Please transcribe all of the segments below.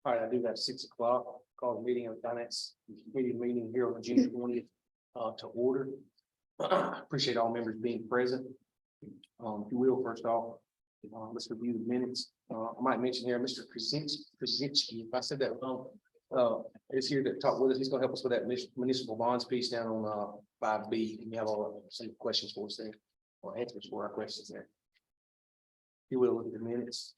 All right, I do have 6 o'clock, call the meeting of the finance committee meeting here on June 20th to order. Appreciate all members being present. If you will, first off, let's review the minutes. I might mention here, Mr. Krasinski, if I said that wrong, is here to talk with us. He's gonna help us with that municipal bonds piece down on 5B. And you have all some questions for us there, or answers for our questions there. If you will, look at the minutes.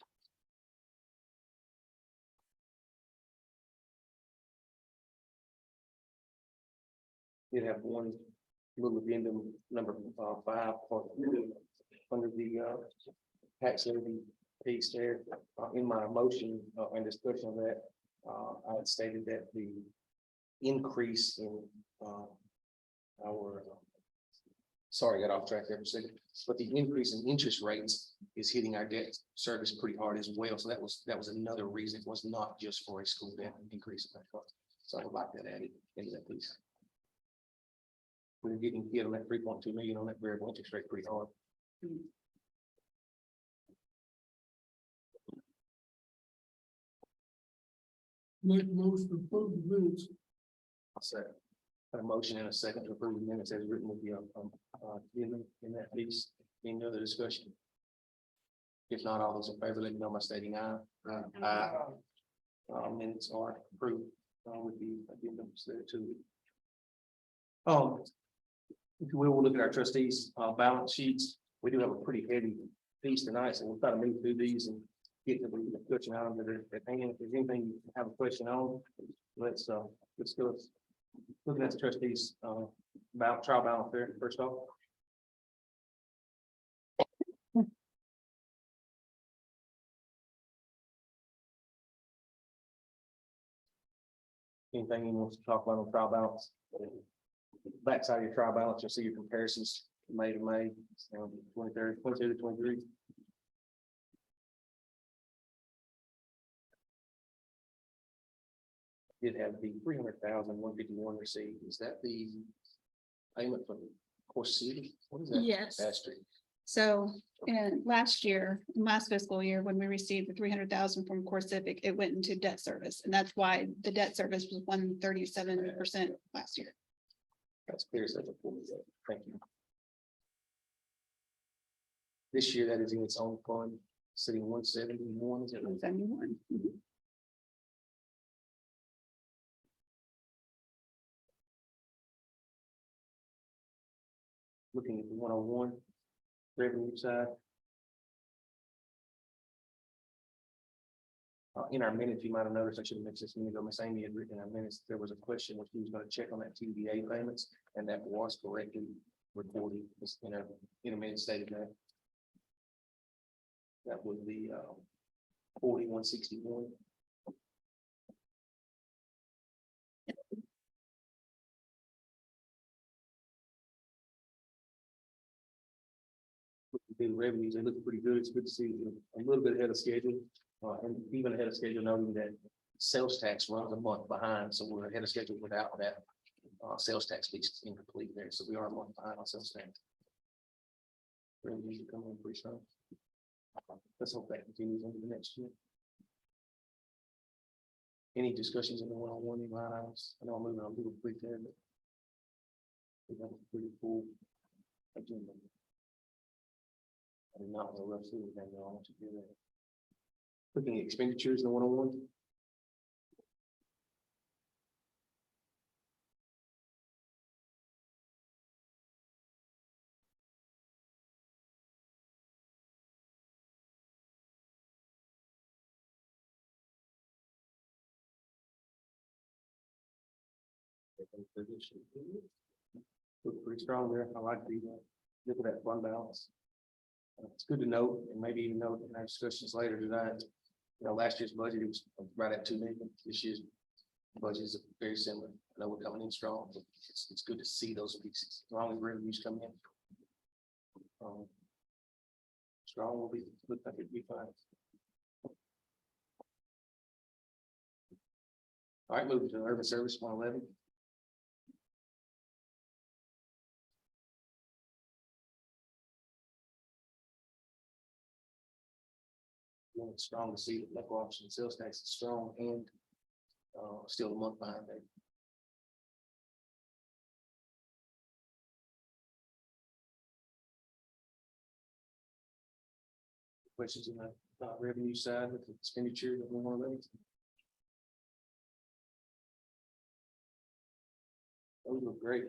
Did have one little addendum, number 5, under the tax levy piece there. In my motion and discussion of that, I had stated that the increase in our sorry, I got off track there for a second, but the increase in interest rates is hitting our debt service pretty hard as well. So that was another reason. It was not just for a school debt increase. So I would like that added into that piece. We're getting hit on that 3.2 million on that variable interest rate pretty hard. Make motion to approve the minutes. I'll say, a motion and a second to approve the minutes as written with the in that piece. Any other discussion? If not, all those in favor, let me know by stating aye. Aye. Minutes are approved with the addendums there too. If you will, we'll look at our trustees balance sheets. We do have a pretty heavy piece tonight, so we'll try to move through these and get to the discussion items that are at hand. If there's anything you have a question on, let's go. Looking at the trustees trial balance there first off. Anything you want to talk about on trial balance? Backside of your trial balance, you'll see your comparisons May to May, 23rd, 22 to 23. Did have the 300,151 received. Is that the payment from Course City? What is that? Yes. Asterisk. So, and last fiscal year, when we received the 300,000 from CoreCivic, it went into debt service, and that's why the debt service was 137% last year. That's clear. So thank you. This year, that is in its own fund, sitting 171. Is it? 171. Looking at the 101 revenue side. In our minutes, you might have noticed, I should have mentioned this a minute ago, Miss Amy had written in our minutes, there was a question if she was going to check on that TBA payments, and that was correctly recorded in a minute stated that. That was the 4161. The revenues, they look pretty good. It's good to see a little bit ahead of schedule, and even ahead of schedule, noting that sales tax runs a month behind, so we're ahead of schedule without that sales tax piece incomplete there. So we are a month behind on sales tax. Revenues are coming in pretty strong. Let's hope that continues into the next year. Any discussions in the one-on-one line items? I know I'm moving on a little quick there, but we have a pretty full agenda. I do not want to rush through anything. I want to do that. Looking at expenditures in the 101. Look pretty strong there. I like the look at that fund balance. It's good to note, and maybe even note in our discussions later tonight. You know, last year's budget was right at 2 million. This year's budget is very similar. I know we're coming in strong, but it's good to see those pieces. As long as revenues come in, strong will be look like it'd be fine. All right, moving to urban service 111. When it's strong to see that local option sales tax is strong and still a month behind there. Questions on the revenue side with the expenditure that we want to raise? Those look great.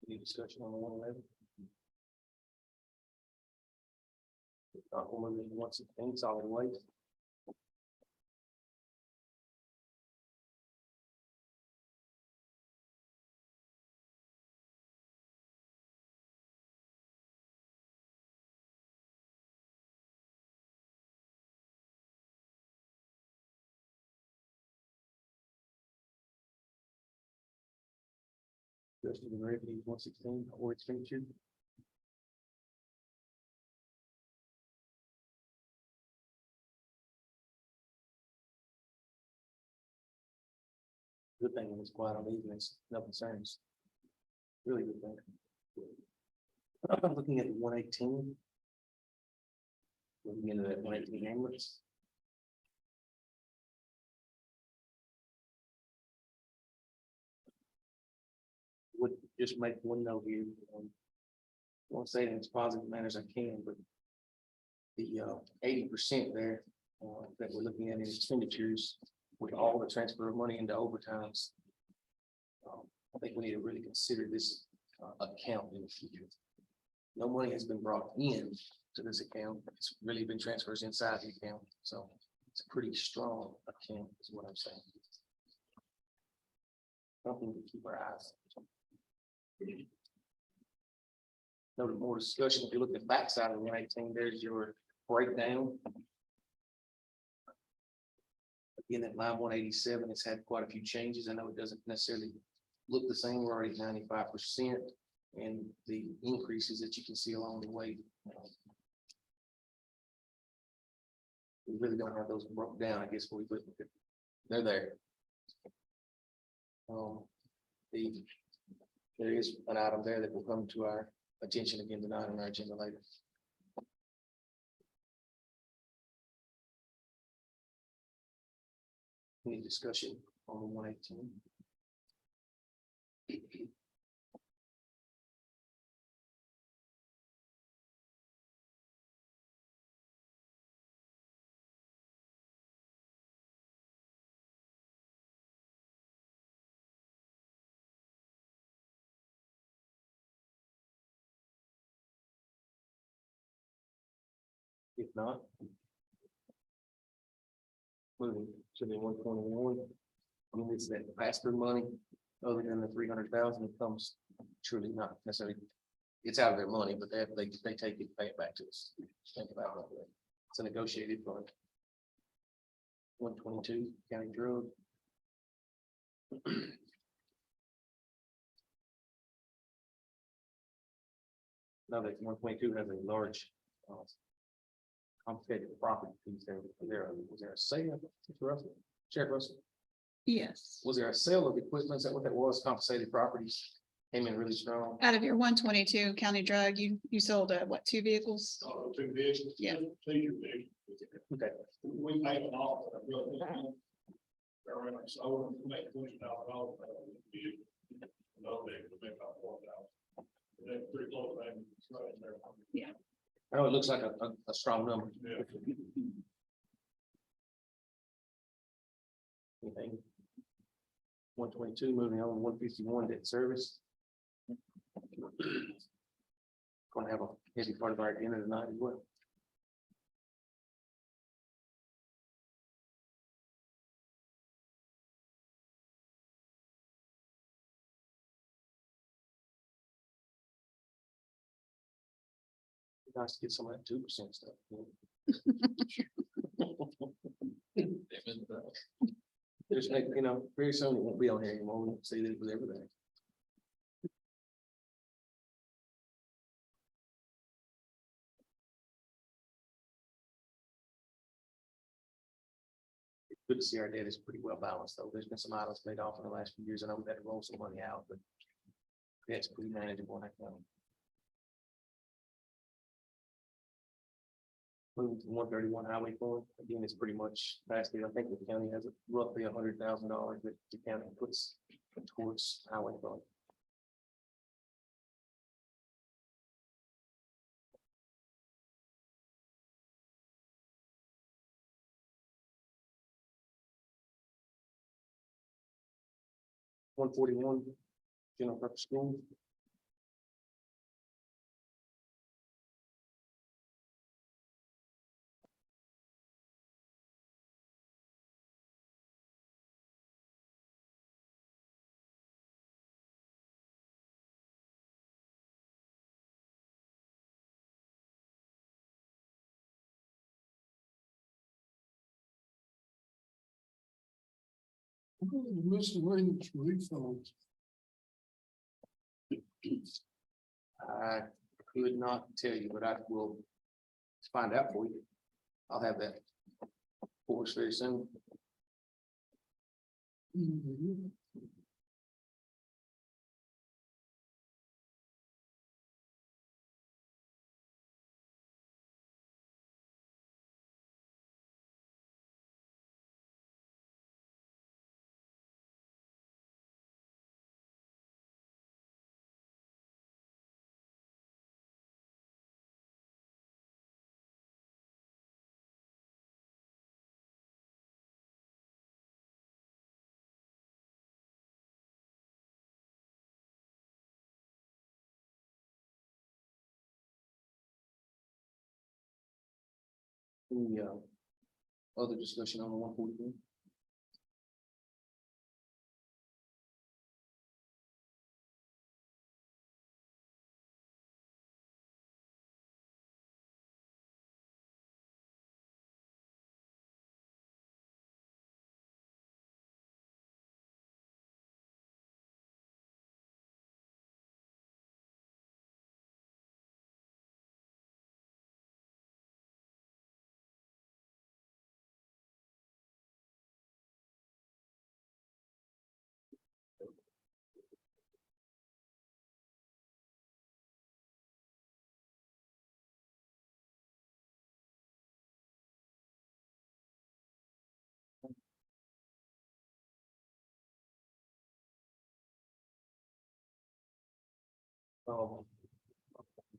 Any discussion on the 111? We'll move into 116, solid waste. Adjusted in revenue 116 or expenditure. Good thing when it's quiet on evenings, no concerns. Really good thing. I'm looking at the 118. Looking into that 118 ambulance. Would just make one note here. I won't say it in as positive manner as I can, but the 80% there that we're looking at in expenditures with all the transfer of money into overtimes. I think we need to really consider this account in the future. No money has been brought in to this account. It's really been transfers inside the account. So it's a pretty strong account is what I'm saying. Something to keep our eyes on. Noted more discussion. If you look at the backside of the 118, there's your breakdown. Again, that line 187 has had quite a few changes. I know it doesn't necessarily look the same. We're already 95%. And the increases that you can see along the way. We really don't have those broken down, I guess, they're there. There is an item there that will come to our attention again tonight on our agenda later. Any discussion on the 118? If not, moving to the 121. I mean, it's that pass-through money, other than the 300,000, it comes truly not necessarily. It's out of their money, but they take it, pay it back to us. Think about it. It's a negotiated fund. 122 county drug. Now that 122 has a large complicated property piece there. Was there a sale? Sheriff Russell? Yes. Was there a sale of equipment? Is that what that was? Compensated properties came in really strong. Out of your 122 county drug, you sold what, 2 vehicles? Two vehicles. Yeah. Okay. We make an offer. So I would make $20,000. No, they could make about $4,000. That's pretty close. Right there. Yeah. I know it looks like a strong number. Yeah. Anything? 122, moving on, 151 debt service. Gonna have a heavy part of our agenda tonight as well. Nice to get some of that 2% stuff. Just like, very soon it won't be on here anymore. We won't see that with everything. good to see our debt is pretty well balanced, though. There's been some items paid off in the last few years, and I'm better roll some money out, but that's pretty manageable. I think. Moving to 131 highway fund, again, it's pretty much basically, I think the county has roughly $100,000 that the county puts towards highway fund. $141, general purpose school. Miscellaneous refunds. I could not tell you, but I will find out for you. I'll have that for us very soon. Any other discussion on the 143?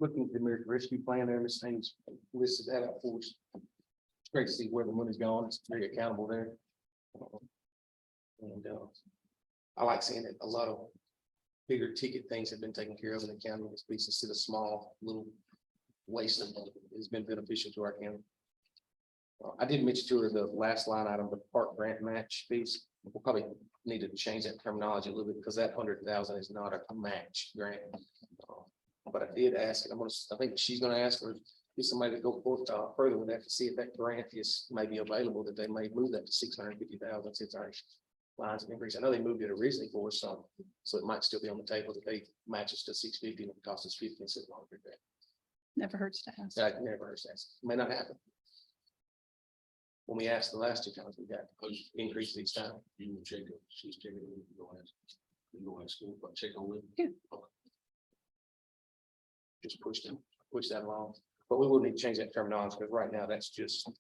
Looking at the American Rescue Plan there, Ms. Haynes listed that out for us. It's great to see where the money's gone. It's very accountable there. And I like seeing it. A lot of bigger ticket things have been taken care of in the county. This piece instead of small little waste of money has been beneficial to our county. I did mention to her the last line item, the park grant match piece. We'll probably need to change that terminology a little bit because that 100,000 is not a match grant. But I did ask, and I think she's gonna ask for get somebody to go forth further with that to see if that grant is maybe available, that they may move that to 650,000 since our lines have increased. I know they moved it originally for us, so it might still be on the table that they match us to 650 and it costs us 50 instead of 100. Never hurts to ask. That never hurts. That may not happen. When we asked the last 2 times, we got increased each time. You will check it. She's checking it. You go ask school, but check on it. Yeah. Okay. Just push that along. But we will need to change that terminology because right now that's just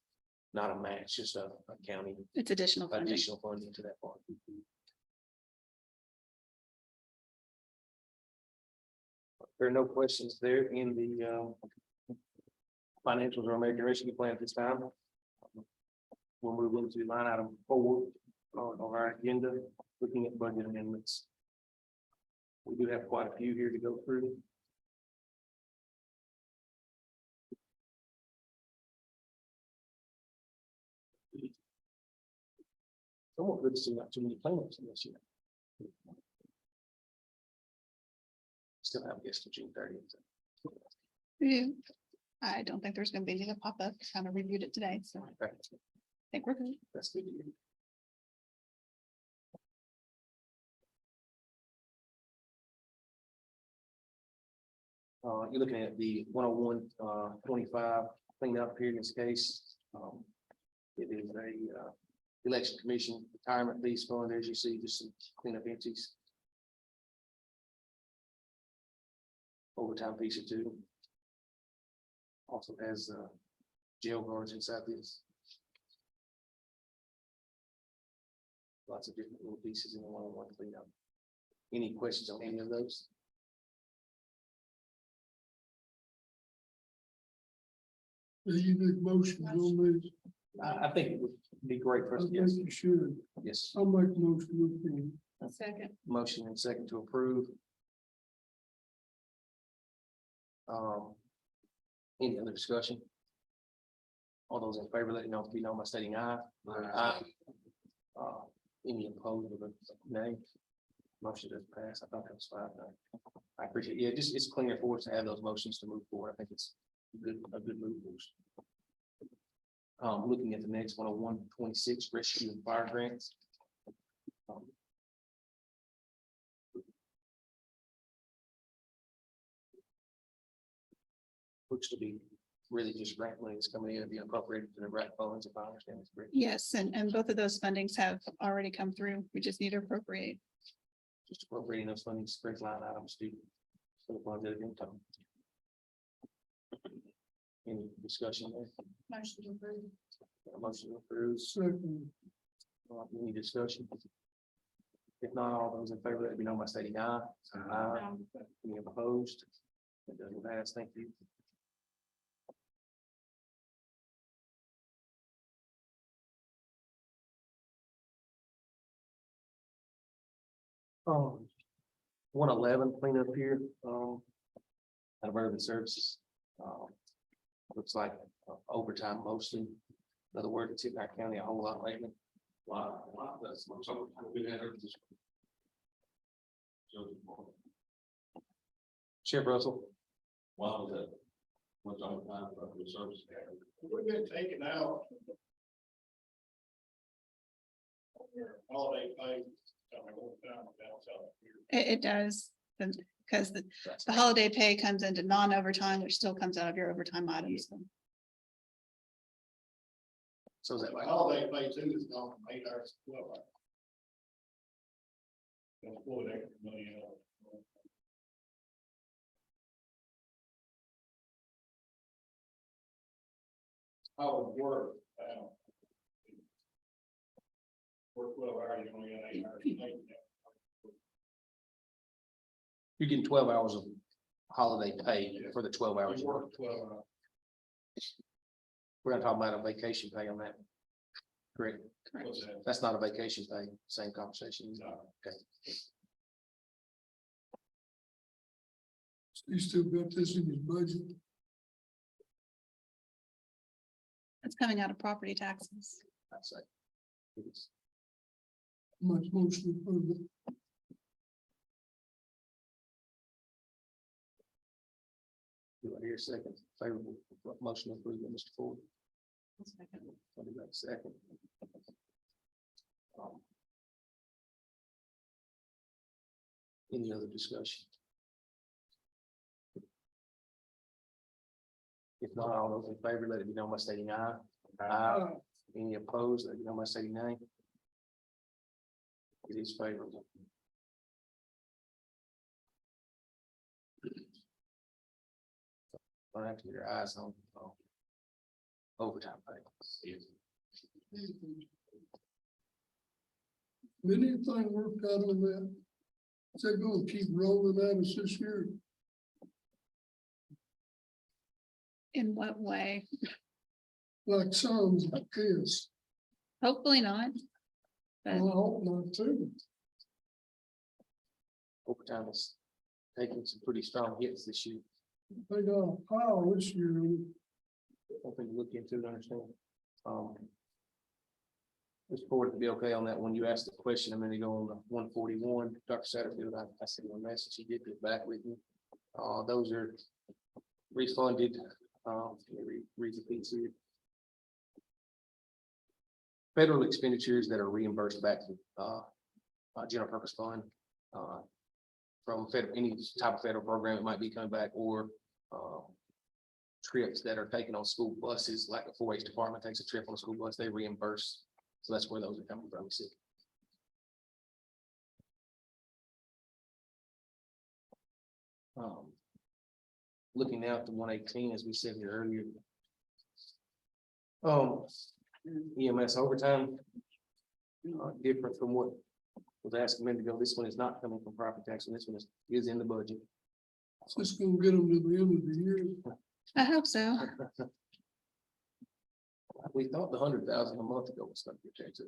not a match, just a county It's additional funding. funding to that part. There are no questions there in the financials or American Rescue Plan at this time. We'll move into line item 4 on our agenda, looking at budget amendments. We do have quite a few here to go through. Somewhat good to see not too many claimants in this year. Still have guests to June 30th. Yeah. I don't think there's gonna be any that pop up. Kind of reviewed it today, so I Okay, think we're good. that's good to hear. You're looking at the 101 25 cleanup here in this case. It is a election commission retirement fees fund, as you see, just some cleanup empties. Overtime piece or two. Also has jail guards inside this. Lots of different little pieces in the one cleanup. Any questions on any of those? You make motions on this. I think it would be great for I us, think yes, you should. yes. I'll make a motion with you. Second. Motion and second to approve. Any other discussion? All those in favor, let me know if you know by stating aye. Aye. Any opposed with a nay? Motion does pass. I thought that was 5-9. I appreciate it. Yeah, just it's cleaner for us to have those motions to move forward. I think it's a good move for us. Looking at the next 101-26 rescue and fire grants. Looks to be really just grant money that's coming in and being appropriated to the right funds, if I understand this correctly. Yes, and both of those fundings have already come through. We just need to appropriate. Just appropriating those funding spread line items to for the funds that have been done. Any discussion there? Motion to approve. Motion approved. Second, Any discussion? If not, all those in favor, let me know by stating aye. Aye. Any opposed? It doesn't pass. Thank you. Um, 111 cleanup here, out of urban services. Looks like overtime mostly. In other words, it's hitting our county a whole lot lately. Wow, that's much overtime we had. Sheriff Russell, Wow, that. Much overtime for the service. We've been taken out. Holiday pay. It does, because the holiday pay comes into non-overtime, which still comes out of your overtime items. so is that The like, holiday pay too is gone from 8 hours to 12 hours. That's $4 extra million. How it would work. Work 12 hours, you only got 8 hours. you're getting 12 hours of holiday pay for the 12 hours. You work 12 hours. We're gonna talk about a vacation pay on that. Correct. What's that? That's not a vacation pay, same conversation. No. he still got this in his budget. It's coming out of property taxes. I'd say. It is. Much motion approved. Do I hear a second favorable motion approved by Mr. Ford? I'll do that second. Any other discussion? If not, all those in favor, let it be known by stating aye. Aye. Any opposed, let it be known by stating nay. It is favorable. Don't have to get your eyes on overtime pay. Anything worked out on that? Is that gonna keep rolling at us this year? In what way? Like sounds like this. Hopefully not. But Well, I hope not too. Overtime is taking some pretty strong hits this year. They got a pile this year. Something to look into to understand. Mr. Ford, to be okay on that one, you asked the question a minute ago on the 141, Dr. Satterfield, I sent him a message, he did get back with me. Those are refunded, let me read the piece here. Federal expenditures that are reimbursed back to, general purpose fund, from federal, any type of federal program, it might be coming back, or, trips that are taken on school buses, like the 4-H department takes a trip on a school bus, they reimburse So that's where those are coming from, you see. Looking now at the 118, as we said here earlier. EMS overtime. Different from what was asked a minute ago. This one is not coming from property tax, and this one is in the budget. Just gonna get them to the end of the year. I hope so. We thought the 100,000 a month ago was gonna be taxed.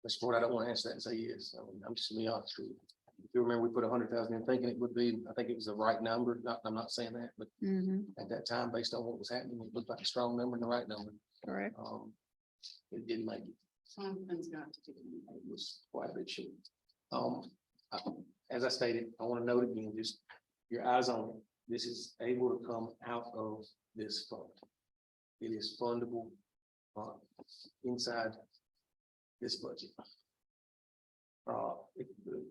Mr. Ford, I don't want to answer that and say yes. I'm just gonna be honest with you. If you remember, we put 100,000 in thinking it would be, I think it was the right number. I'm not saying that, but Mhm, at that time, based on what was happening, it looked like a strong number and the right number. correct. It didn't make it. Something's got to do. It was quite a bit short. As I stated, I want to note again, just your eyes on it. This is able to come out of this fund. It is fundable inside this budget.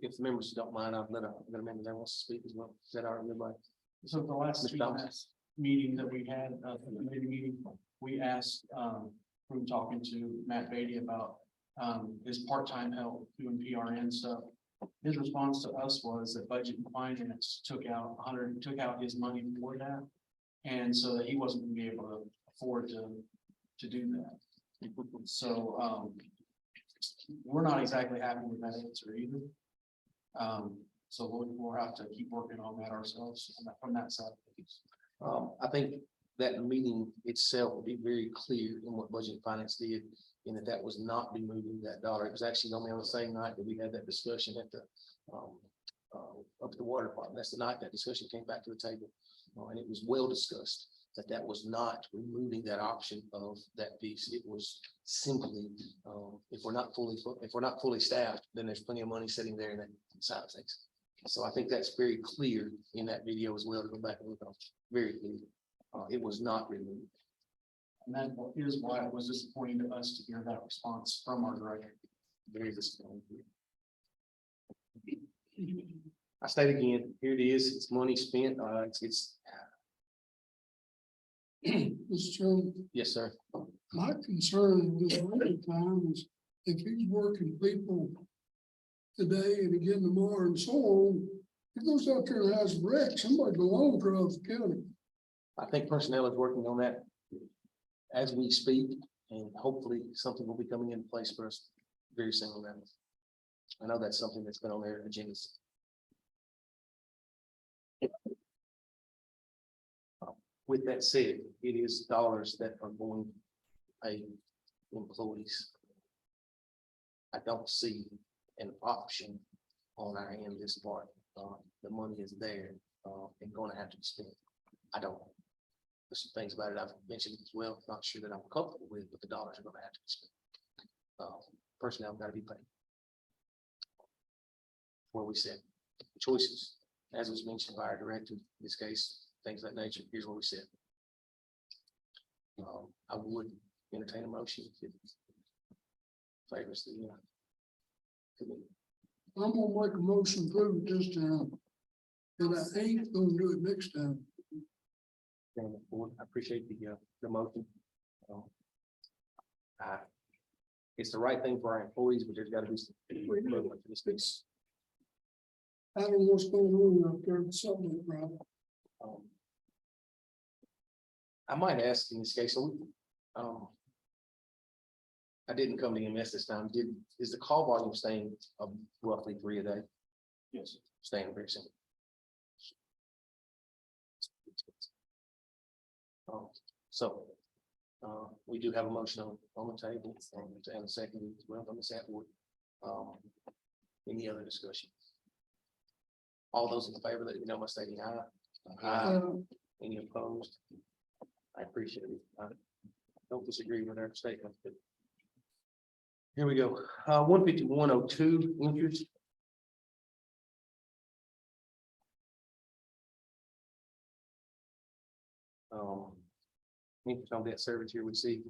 If the members don't mind, I've let a member that wants to speak as well. Is that all right, everybody? So the last Mr. Thompson? meeting that we had, the committee meeting, we asked, from talking to Matt Beatty about, his part-time help doing PRN stuff. His response to us was that Budget and Finance took out his money for that. And so that he wasn't gonna be able to afford to do that. So, we're not exactly happy with that answer either. So we'll have to keep working on that ourselves from that side of things. I think that meeting itself will be very clear in what Budget and Finance did, in that was not removing that dollar. It was actually gonna be on the same night that we had that discussion at the up at the water department. That's the night that discussion came back to the table. And it was well discussed that was not removing that option of that piece. It was simply, if we're not fully staffed, then there's plenty of money sitting there in that side of things. So I think that's very clear in that video as well, to go back and look on, very clear. It was not removed. And that is why it was disappointing to us to hear that response from our director. Very disappointing. I state again, here it is, it's money spent, it's, Mr. Chairman, yes, sir. my concern with this time is if he's working people today and again tomorrow and so on, he goes out there and has a wreck, somebody belongs to the county. I think personnel is working on that as we speak, and hopefully something will be coming into place for us very soon on that. I know that's something that's been on their agendas. With that said, it is dollars that are going to pay employees. I don't see an option on our end this part. The money is there, and going to have to be spent. I don't. There's some things about it I've mentioned as well, not sure that I'm comfortable with, but the dollars are going to have to be spent. Personnel got to be paid. Where we said choices, as was mentioned by our director, in this case, things of that nature, here's what we said. I would entertain a motion if it favors the committee. I'm gonna make a motion to approve it this time, and I ain't gonna do it next time. I appreciate the motion. It's the right thing for our employees, but there's got to be some movement to this piece. I don't know what's going on out there, something ain't right. I might ask in this case, so I didn't come to EMS this time. Is the call volume staying roughly 3 a day? Yes. Staying very simple. So we do have a motion on the table and a second as well from Ms. Atwood. Any other discussion? All those in favor, let me know by stating aye. Aye. Any opposed? I appreciate it. I don't disagree with our statement, but here we go. 15102 interest. Interest on debt service here, we see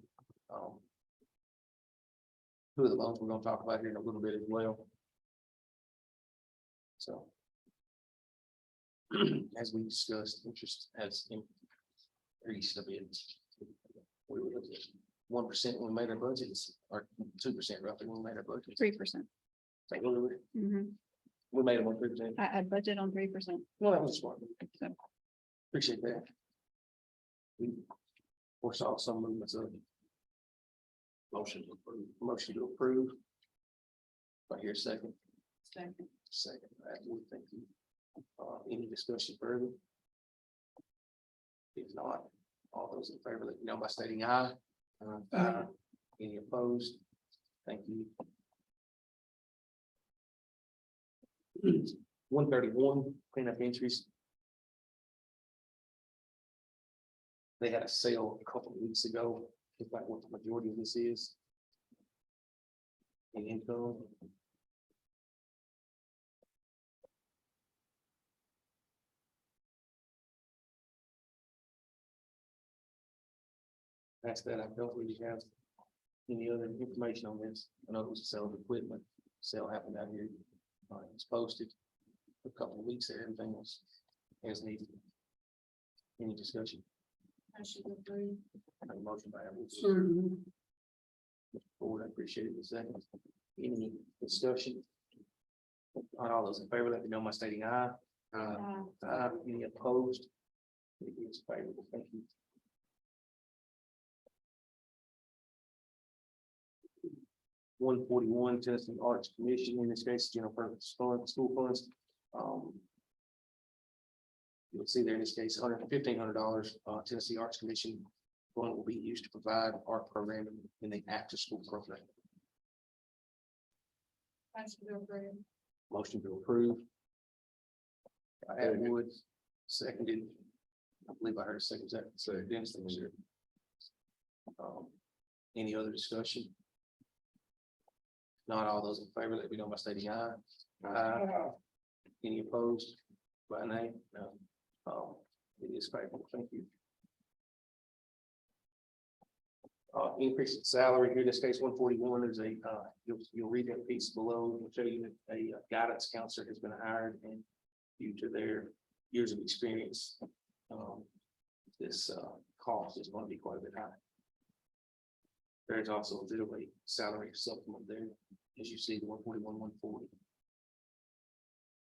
two of the loans we're going to talk about here in a little bit as well. So as we discussed, interest has increased a bit. We were at 1% when we made our budgets, or 2% roughly when we made our budgets. 3%. Like, well, Mhm. we made them on 3%. I budget on 3%. Well, that was smart. So, Appreciate that. We foresaw some movements of Motion to approve. motion to approve. Right here, second. second. Second, thank you. Any discussion further? If not, all those in favor, let me know by stating aye. Aye. Any opposed? Thank you. 131 cleanup entries. They had a sale a couple of weeks ago, just like what the majority of this is. In income. That's that. I don't really have any other information on this. I know it was a sale of equipment. Sale happened out here. It's posted a couple of weeks there. Everything was as needed. Any discussion? Make a motion by Edwards. Certainly. Board, I appreciate it. A second. Any discussion? Not all those in favor, let me know by stating aye. Any opposed? It is favorable. Thank you. 141 Tennessee Arts Commission, in this case, general purpose fund, school funds. You'll see there in this case, $1,500, Tennessee Arts Commission fund will be used to provide art programming in the after-school program. Motion to approve. By Atwood, seconded. I believe I heard a second, so Dennis, thank you, sir. Any other discussion? Not all those in favor, let me know by stating aye. Any opposed? By nay? No. It is favorable. Thank you. Increase in salary here, in this case, 141, there's a, you'll read that piece below, it'll show you that a guidance counselor has been hired, and due to their years of experience, this, cost is going to be quite a bit high. There's also a bit of a salary supplement there, as you see, the 141, 140.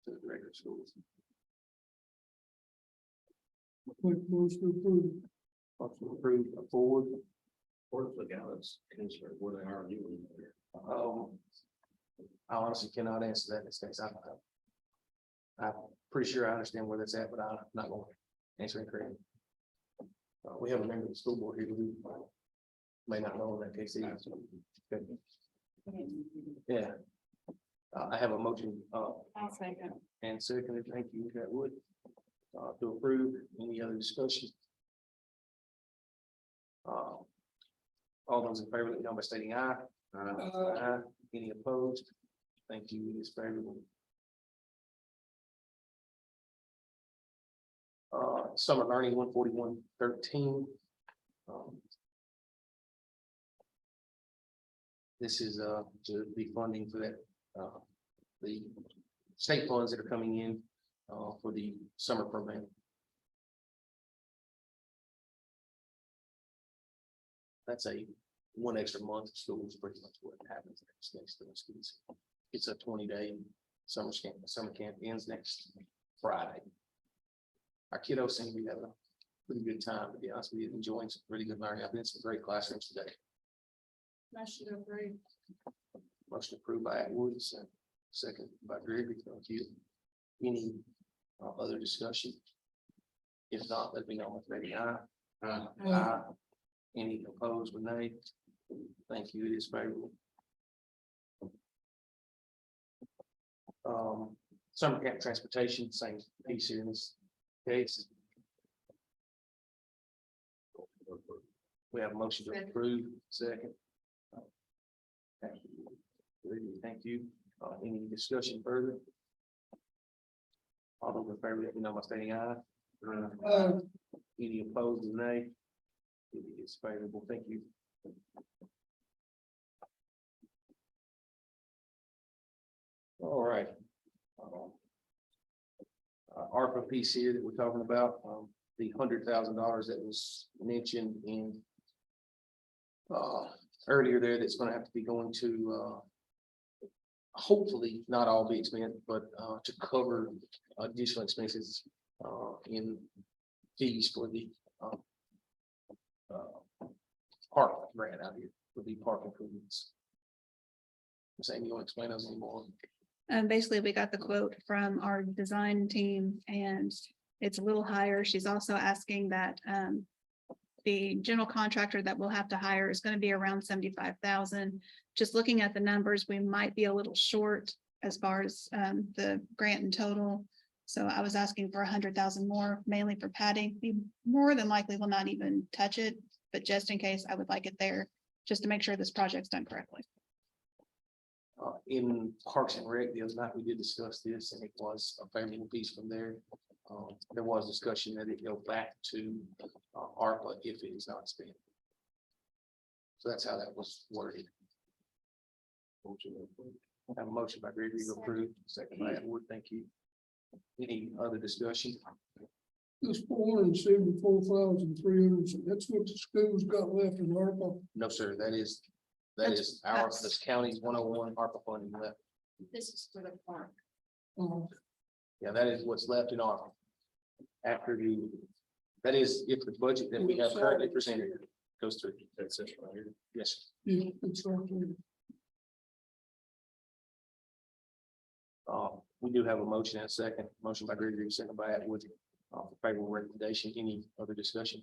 To the director of schools. Make motion to approve. Motion approved, forward. Where's the guidance counselor, where they are you in there? I honestly cannot answer that in this case. I'm pretty sure I understand where that's at, but I'm not going to answer it correctly. We have a member of the school board here who may not know in that case either. Yeah. I have a motion, I'll second. and seconded, thank you, that would, to approve. Any other discussion? All those in favor, let me know by stating aye. Aye. Any opposed? Thank you, it is favorable. Summer learning 141.13. This is to be funding for that, the state funds that are coming in for the summer program. That's a one extra month of school is pretty much what happens next to the schools. It's a 20-day summer camp. The summer camp ends next Friday. Our kiddos seem to be having a pretty good time, to be honest with you, enjoying some really good learning. I've been in some great classrooms today. Motion approved by Atwoods, second by Gregory. Thank you. Any other discussion? If not, let me know. Maybe aye. Any opposed with nay? Thank you. It is favorable. Summer camp transportation, same piece here in this case. We have a motion to approve, second. Thank you. Any discussion further? All those in favor, let me know by stating aye. Any opposed with nay? It is favorable. Thank you. All right. ARPA piece here that we're talking about, the $100,000 that was mentioned in earlier there that's gonna have to be going to, hopefully not all be expense, but, to cover additional expenses, in fees for the, park grant out here, for the park improvements. Sam, you want to explain those anymore? Basically, we got the quote from our design team and it's a little higher. She's also asking that the general contractor that we'll have to hire is going to be around 75,000. Just looking at the numbers, we might be a little short as far as the grant in total. So I was asking for 100,000 more, mainly for padding. We more than likely will not even touch it, but just in case, I would like it there, just to make sure this project's done correctly. In Parks and Rec, the other night, we did discuss this, and it was a favorable piece from there. There was discussion that it go back to ARPA if it is not spent. So that's how that was worded. I have a motion by Gregory to approve, second by Edward, thank you. Any other discussion? This 474,300, that's what the schools got left in ARPA. No, sir, that is our, this county's 101 ARPA funding left. This is for the park. Yeah, that is what's left in ARPA. After that is if the budget that we have currently presented goes through. That's it right here. Yes, sir. Yeah, it's right there. We do have a motion and a second. Motion by Gregory, second by Atwood. Favorable recommendation. Any other discussion?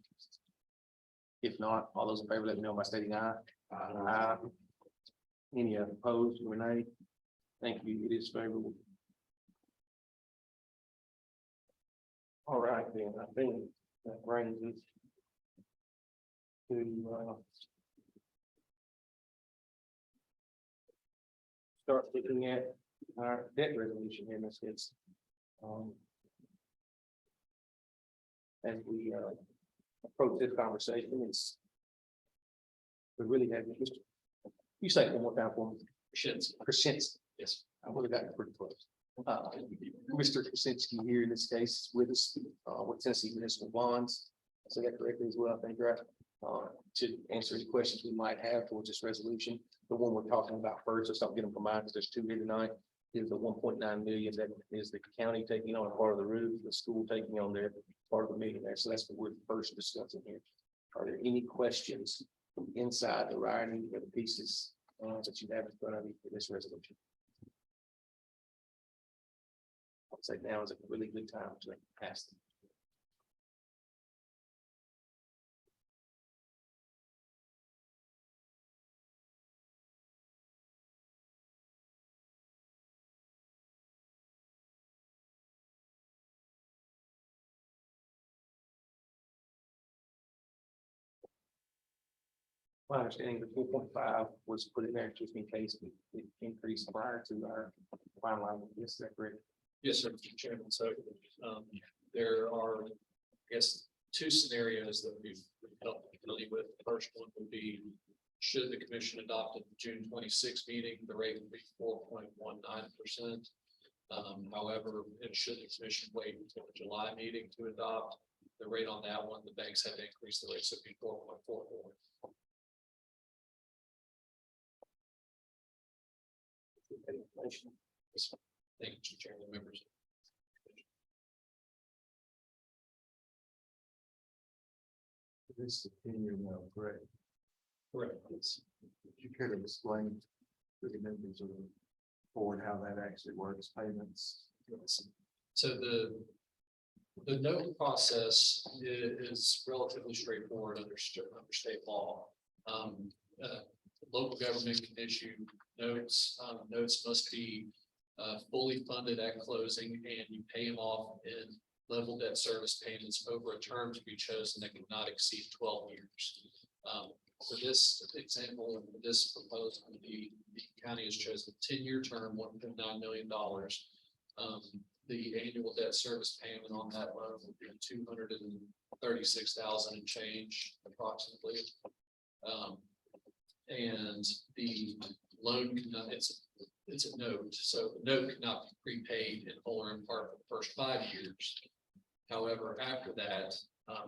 If not, all those in favor, let me know by stating aye. Aye. Any opposed, Renee? Thank you. It is favorable. All right, then, I think that brings us to start looking at our debt resolution in this case. As we approach this conversation, it's we really have Mr. You say it one more time for me. Krasinski. Yes, I would have gotten pretty close. Mr. Krasinski here in this case with us, with Tennessee Municipal Bonds. So that correctly as well, I think, right? To answer any questions we might have towards this resolution. The one we're talking about first, let's not get them combined because there's two here tonight. Is the 1.9 million that is the county taking on a part of the roof, the school taking on their part of the million there. So that's what we're first discussing here. Are there any questions inside the writing or the pieces that you have in front of you for this resolution? I'd say now is a really good time to ask them. My understanding, the 4.5 was put in there just in case it increased prior to our finalizing this, is that correct? Yes, sir, Mr. Chairman. So there are, I guess, two scenarios that we've helped familiar with. The first one would be, should the commission adopt at the June 26th meeting, the rate would be 4.19%. However, and should the commission wait until the July meeting to adopt the rate on that one, the banks have increased the rate, so it'd be 4.44. Thank you, Mr. Chairman, members. This opinion now, correct? Correct. If you could have explained to the members of the board how that actually works, payments. So the note process is relatively straightforward under state law. Local government can issue notes. Notes must be fully funded at closing, and you pay them off in level debt service payments over a term to be chosen that cannot exceed 12 years. For this example, this proposal, the county has chosen a 10-year term, $1.9 million. The annual debt service payment on that loan would be $236,000 and change approximately. And the loan cannot, it's a note, so the note cannot be prepaid in whole or in part for the first 5 years. However, after that,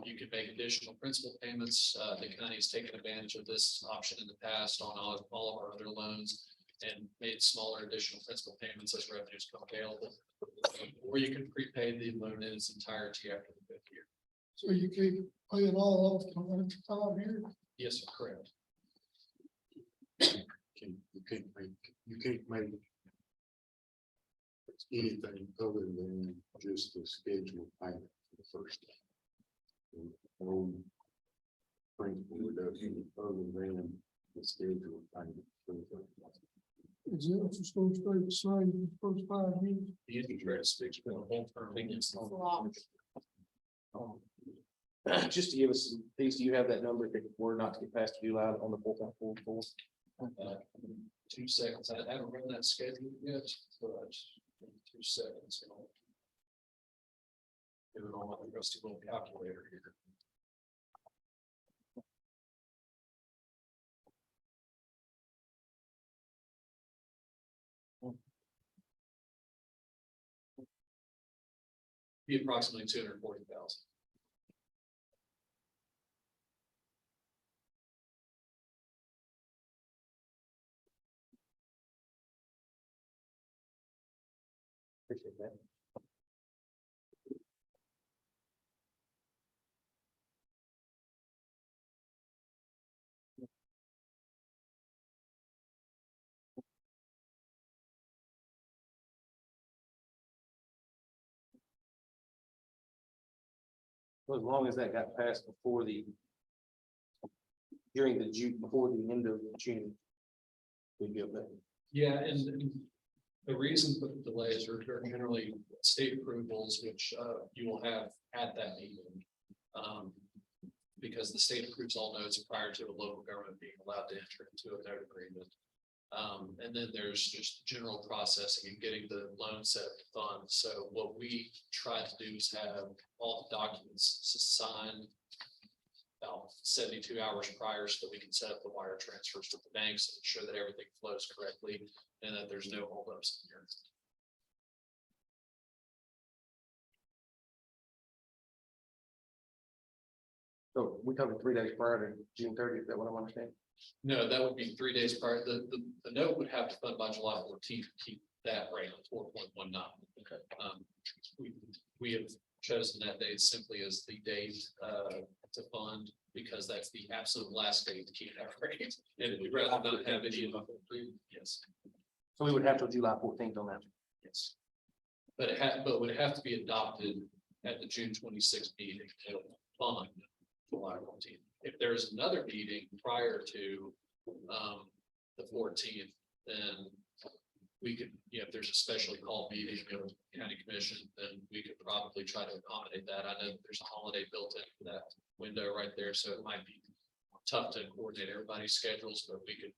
You can make additional principal payments. The county's taken advantage of this option in the past on all of our other loans and made smaller additional principal payments as revenues come available. Or you can prepay the loan in its entirety after the 5th year. So you can't pay it all off till after 5 years? Yes, sir, correct. You can't make anything other than just the scheduled payment for the first time. No principal reduction other than the scheduled payment for the first time. Is it just gonna stay the same for the first 5 years? The interest fixed for the whole term. Just to give us, please, do you have that number if it were not to get past July on the full? 2 seconds. I haven't run that schedule yet, but 2 seconds. Get it on my rusty little calculator here. Be approximately 240,000. Appreciate that. Well, as long as that got passed before during the June, before the end of June. We'd be okay. Yeah, and the reason for the delays are generally state approvals, which you will have at that meeting. Because the state approves all notes prior to a local government being allowed to enter into a note agreement. And then there's just general processing and getting the loan set up to fund. So what we try to do is have all the documents signed about 72 hours prior so that we can set up the wire transfers with the banks and ensure that everything flows correctly and that there's no holdups in here. So we covered 3 days prior to June 30th, is that what I'm understanding? No, that would be 3 days prior. The note would have to fund by July 14th to keep that rate of 4.19. Okay. We have chosen that date simply as the date to fund because that's the absolute last date to keep that rate. And we'd rather not have any of them. Yes, So we would have till July 14th on that. yes. But but would have to be adopted at the June 26th meeting to fund July 14th. If there's another meeting prior to the 14th, then we could, if there's a specially called meeting of county commission, then we could probably try to accommodate that. I know that there's a holiday built into that window right there, so it might be tough to coordinate everybody's schedules, but we could,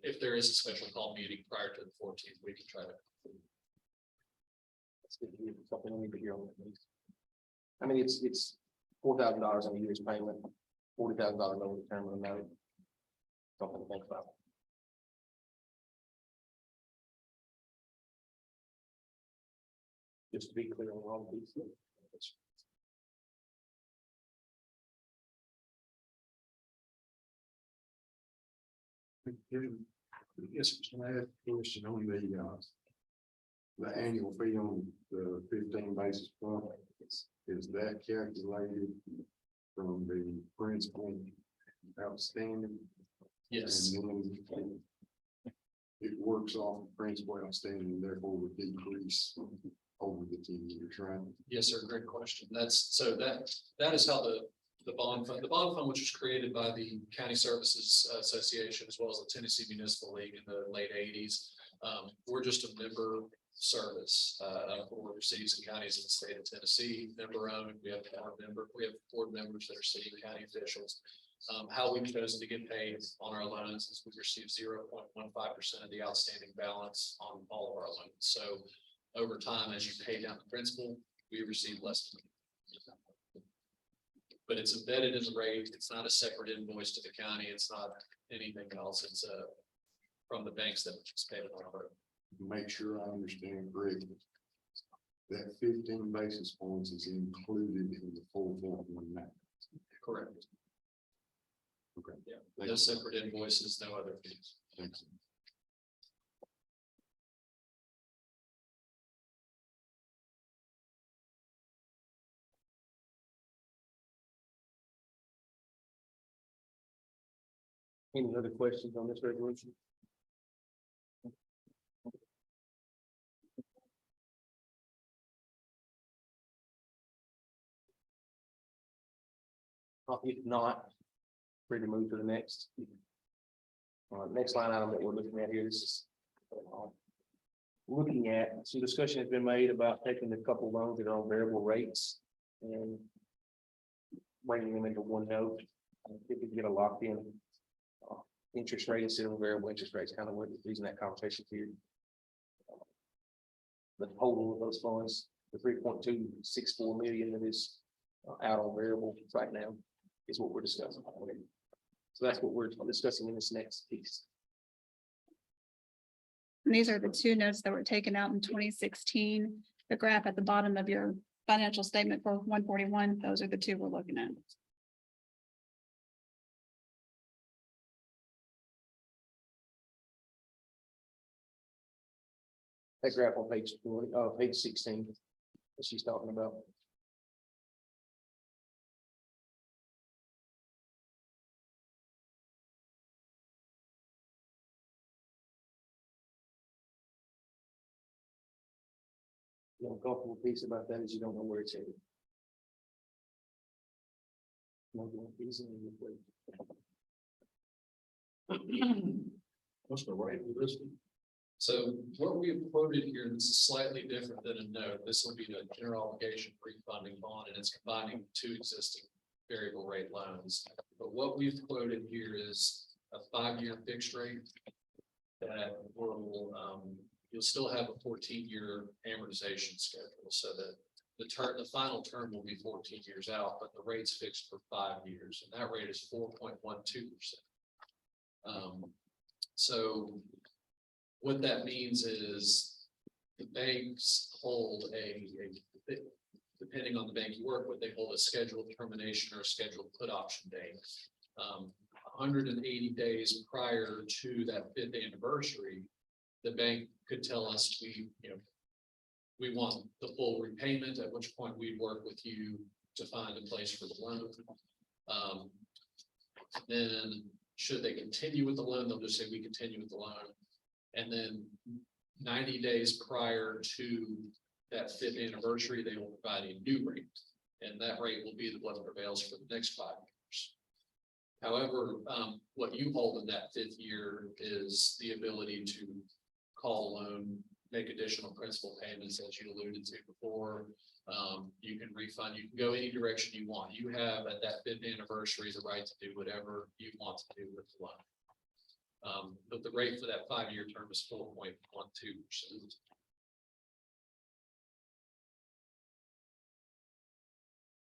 if there is a special call meeting prior to the 14th, we can try to. That's good to hear. Something we need to hear on that. I mean, it's $4,000 in a year's payment, $40,000 over the term of the note. Something to think about. Just to be clear on all of these. Yes, I have a question on the annual fee on the 15 basis point. Is that calculated from the principal outstanding? Yes, And then it works off the principal outstanding, therefore would decrease over the 10 years, right? yes, sir. Great question. That is how the bond fund, which was created by the County Services Association as well as the Tennessee Municipal League in the late 80s. We're just a member service for cities and counties in the state of Tennessee, member owned. We have board members that are city and county officials. How we've chosen to get paid on our loans is we receive 0.15% of the outstanding balance on all of our loans. So over time, as you pay down the principal, we receive less money. But it's embedded in the rate. It's not a separate invoice to the county. It's not anything else. It's from the banks that participate on our. Make sure I understand correctly. that 15 basis points is included in the 4.19. Correct. Okay. Yeah, no separate invoices, no other fees. Thanks. Any other questions on this resolution? If not, ready to move to the next. Next line item that we're looking at here is looking at, some discussion has been made about taking the couple loans that are on variable rates and bringing them into one note. If we can get a locked in interest rate instead of variable interest rates, kind of what the reason that conversation here. The total of those funds, the 3.264 million that is out on variable right now is what we're discussing. So that's what we're discussing in this next piece. And these are the two notes that were taken out in 2016. The graph at the bottom of your financial statement for 141, those are the two we're looking at. That graph on page 20, page 16, that she's talking about. The uncomfortable piece about that is you don't know where it's headed. What's the rate of this one? So what we have quoted here, this is slightly different than a note. This will be the general obligation refunding bond, and it's combining two existing variable rate loans. But what we've quoted here is a 5-year fixed rate that will, you'll still have a 14-year amortization schedule, so that the final term will be 14 years out, but the rate's fixed for 5 years, and that rate is 4.12%. So what that means is the banks hold depending on the bank you work with, they hold a scheduled termination or a scheduled put option date. 180 days prior to that 5th anniversary, the bank could tell us we want the full repayment, at which point we'd work with you to find a place for the loan. Then should they continue with the loan, they'll just say we continue with the loan. And then 90 days prior to that 5th anniversary, they will provide a new rate. And that rate will be what prevails for the next 5 years. However, what you hold in that 5th year is the ability to call a loan, make additional principal payments, as you alluded to before. You can refund, you can go any direction you want. You have at that 5th anniversary the right to do whatever you want to do with the loan. But the rate for that 5-year term is 4.12%.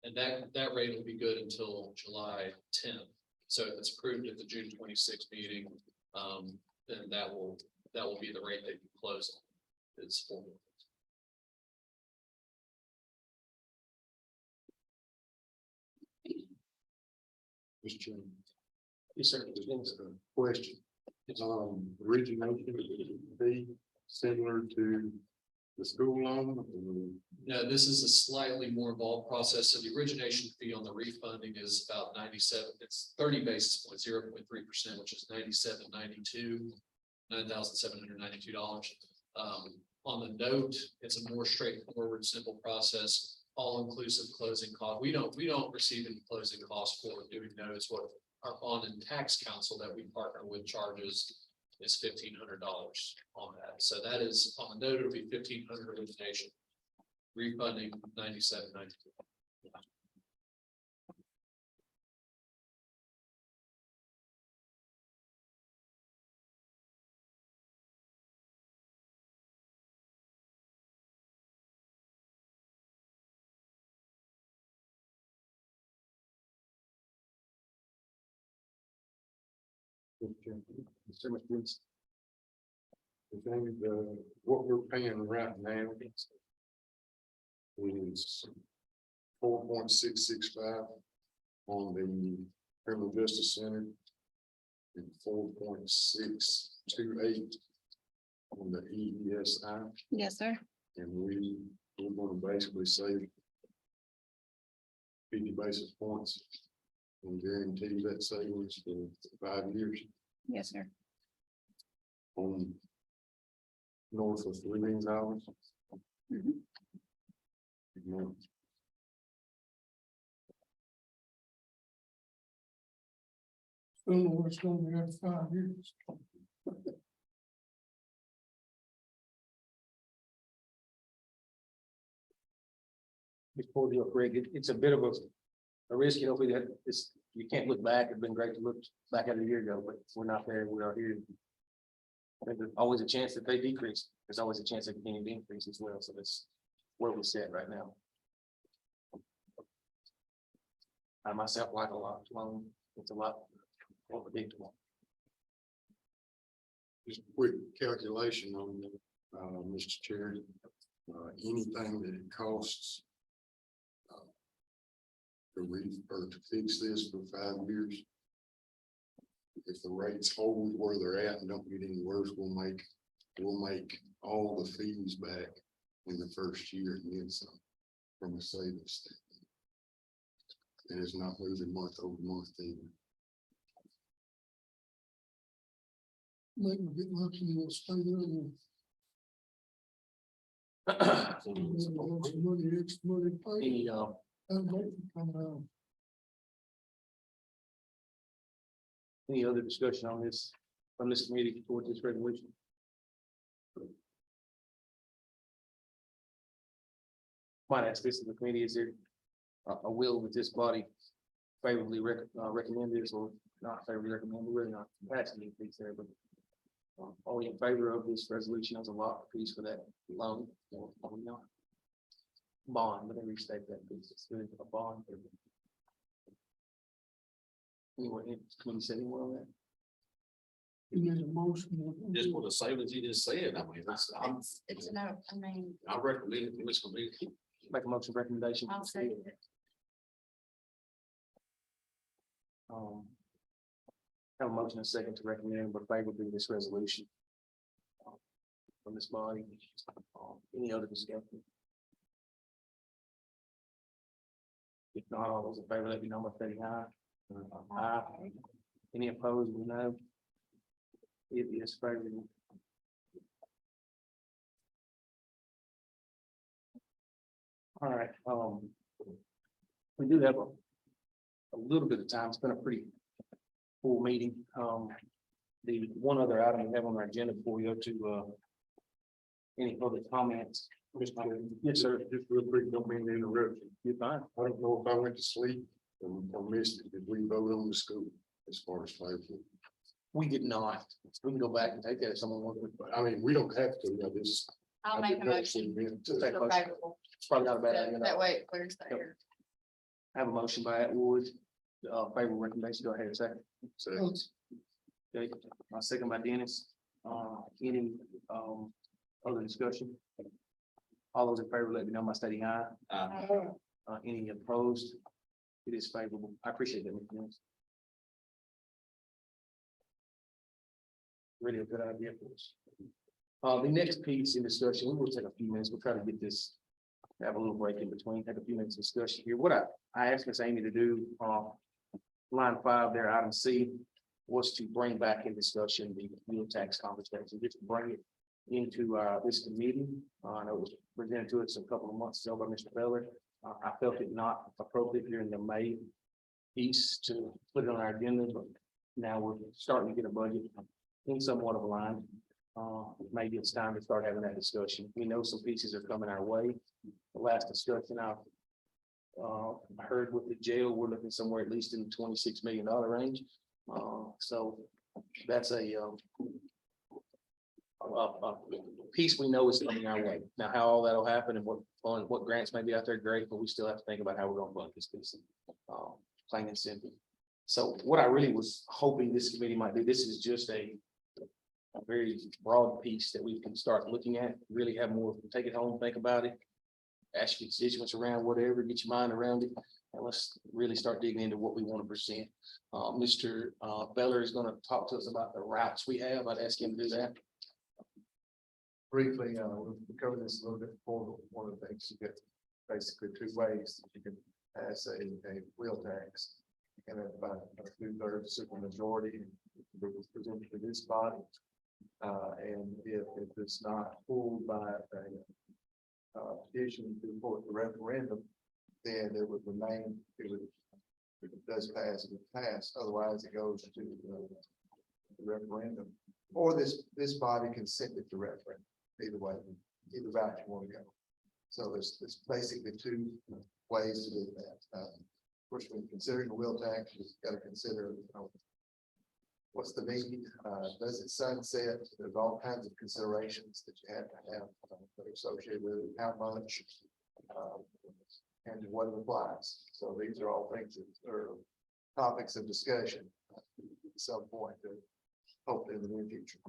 And that rate will be good until July 10th. So if it's approved at the June 26th meeting, then that will be the rate that you close on. It's 4. Mr. Chairman, Yes, sir. just a question. Origination fee similar to the school loan? No, this is a slightly more involved process. So the origination fee on the refunding is about 97. It's 30 basis points, 0.3%, which is $97.92, $9,792. On the note, it's a more straightforward, simple process, all-inclusive closing cost. We don't receive any closing costs for doing notes. What our bond and tax counsel that we partner with charges is $1,500 on that. So that is on the note, it'll be $1,500 origination, refunding $97.92. So much please. The thing, what we're paying right now is 4.665 on the criminal justice center. And 4.628 on the EESI, Yes, sir. and we're gonna basically save 50 basis points and guarantee that savings for 5 years Yes, sir. on north of $3 million. Mhm. Don't know what's going to be after 5 years. Before you, Greg, it's a bit of a risk, you know, we had this, you can't look back. It'd been great to look back at a year ago, but we're not there. We are here. There's always a chance that they decrease. There's always a chance they continue to increase as well. So that's where we sit right now. I myself like a lot. Well, it's a lot more predictable. Just a quick calculation on, Mr. Chair, anything that it costs to fix this for 5 years. If the rates hold where they're at and don't get any worse, we'll make all the fees back in the first year and then some from a savings standpoint. And it's not moving month over month either. Maybe we'll get lucky and we'll stay there and we'll have some money, extra money to pay. Any, That'll make it come out. any other discussion on this, from this committee towards this resolution? Might ask this in the committee, is there a will that this body favorably recommend this or not favorably recommend? We're really not passing any piece there, but are we in favor of this resolution as a lot piece for that loan? Or are we not? Bond, whatever you state that piece, it's really a bond. Anyone, committee said anyone on that? You need a motion. Just for the savings you just said, I mean, It's no, I mean, I recommend it, Mr. Committee. Make a motion recommendation. I'll say it. Have a motion and a second to recommend, but favorably this resolution. From this body. Any other discussion? If not, all those in favor, let me know by saying aye. Aye. Any opposed, we know. It is favorable. All right, we do have a little bit of time. It's been a pretty full meeting. The one other item we have on our agenda before we go to, any other comments? Yes, sir. Just real quick, don't mean to interrupt you. You're fine. I don't know if I went to sleep or missed it. Did we vote on the school as far as favorable? We did not. We can go back and take that if someone wants to. I mean, we don't have to, I just. I'll I make a did not motion. see them to to- take for motion. favorable. It's probably not a bad idea. That way it clears the air. I have a motion by Atwood, favorable recommendation. Go ahead, second. So, Okay, my second by Dennis. Any, other discussion? All those in favor, let me know by stating aye. Any opposed? It is favorable. I appreciate that, Mr. Dennis. Really a good idea for us. The next piece in discussion, we will take a few minutes. We'll try to get this, have a little break in between, take a few minutes discussion here. What I asked Ms. Amy to do, line 5 there, item C, was to bring back in discussion the fuel tax conversation, just to bring it into this committee. I know it was presented to us a couple of months ago by Mr. Beller. I felt it not appropriate during the May piece to put it on our agenda, but now we're starting to get a budget in somewhat of a line. Maybe it's time to start having that discussion. We know some pieces are coming our way. The last discussion I heard with the jail, we're looking somewhere at least in the $26 million range. So that's a piece we know is coming our way. Now, how all that'll happen and what grants may be out there, great, but we still have to think about how we're gonna fund this piece. Plain and simple. So what I really was hoping this committee might do, this is just a very broad piece that we can start looking at, really have more, take it home, think about it. ask your constituents around, whatever, get your mind around it. And let's really start digging into what we want to present. Mr. Beller is gonna talk to us about the routes we have. I'd ask him to do that. Briefly, we covered this a little bit before, but one of the things, you get basically two ways that you can pass a wheel tax. And about 2/3 super majority that was presented to this body. And if it's not pulled by a petition to support the referendum, then it would remain, if it does pass, it would pass, otherwise it goes to the referendum. Or this body can send it to referendum, either way, either route you want to go. So there's basically two ways to do that. Of course, when considering the wheel tax, you've got to consider, what's the need? Does it sunset? There's all kinds of considerations that you have to have that are associated with it, how much, and what it applies. So these are all things that are topics of discussion at some point, hopefully in the near future.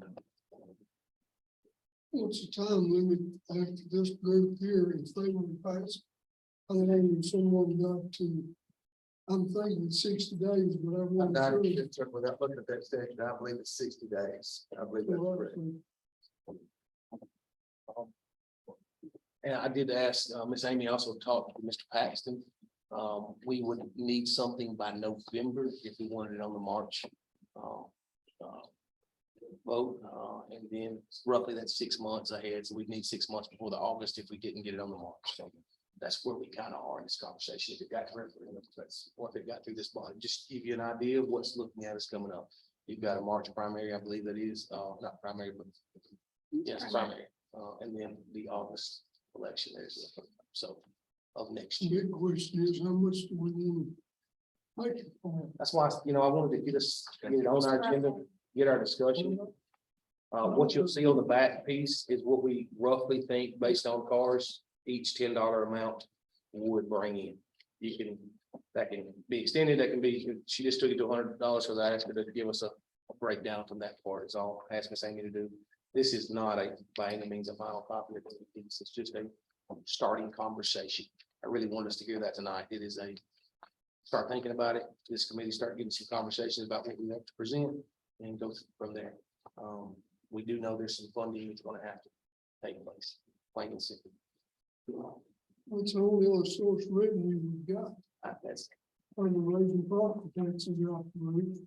What's the time limit after this group here, if they want to pass? I don't know if someone got to, I'm thinking 60 days, but I I'm want not to. sure without looking at that statute, I believe it's 60 days. I believe that's correct. And I did ask, Miss Amy also talked to Mr. Paxton. We would need something by November if we wanted it on the March vote. And then roughly that's 6 months ahead. So we'd need 6 months before the August if we didn't get it on the March. So that's where we kind of are in this conversation. If it got to referendum, that's what it got through this body. Just to give you an idea of what's looking at us coming up. You've got a March primary, I believe that is, not primary, but yes, primary. And then the August election there's so of next year. Big question is, how much do we want to make it for? That's why, I wanted to get it on our agenda, get our discussion. What you'll see on the back piece is what we roughly think based on cars, each $10 amount would bring in. That can be extended, that can be, she just took it to $100 because I asked her to give us a breakdown from that part. It's all asking Miss Amy to do. This is not by any means a final copy of the piece. It's just a starting conversation. I really want us to hear that tonight. It is start thinking about it. This committee start getting some conversations about what we have to present and go from there. We do know there's some funding that's going to have to take place, plain and simple. What's the only other source of revenue we've got? That's, Are the raising property taxes off the roof?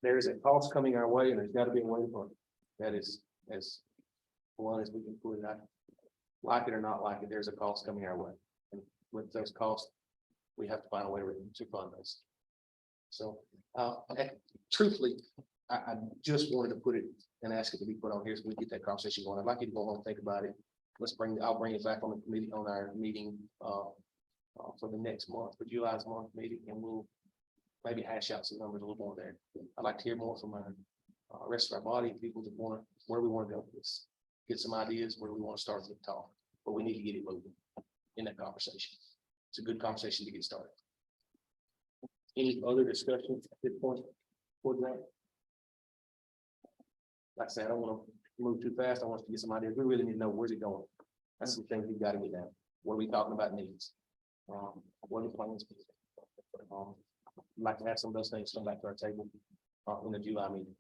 there is a cost coming our way and there's got to be a way for it. That is as blunt as we can put it. Like it or not like it, there's a cost coming our way. And with those costs, we have to find a way to fund those. So, truthfully, I just wanted to put it and ask it to be put on here so we get that conversation going. I'd like you to go home and think about it. I'll bring it back on the committee, on our meeting, for the next month, for July's month meeting, and we'll maybe hash out some numbers a little more there. I'd like to hear more from our rest of our body, people that want to, where we want to go with this. Get some ideas where we want to start to talk, but we need to get it moving in that conversation. It's a good conversation to get started. Any other discussion at this point? For that? Like I said, I don't want to move too fast. I want us to get some ideas. We really need to know where's it going. That's the thing we've got to get down. What are we talking about needs? What are the plans? I'd like to have some of those things come back to our table in the July meeting.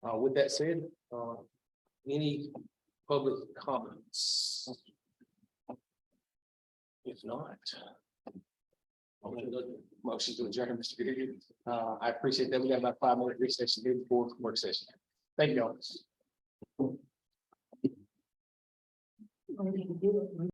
With that said, any public comments? If not, motion to adjourn, Mr. Goodyear. I appreciate that. We got about 5-minute recess here before work session. Thank you all. I need to do it.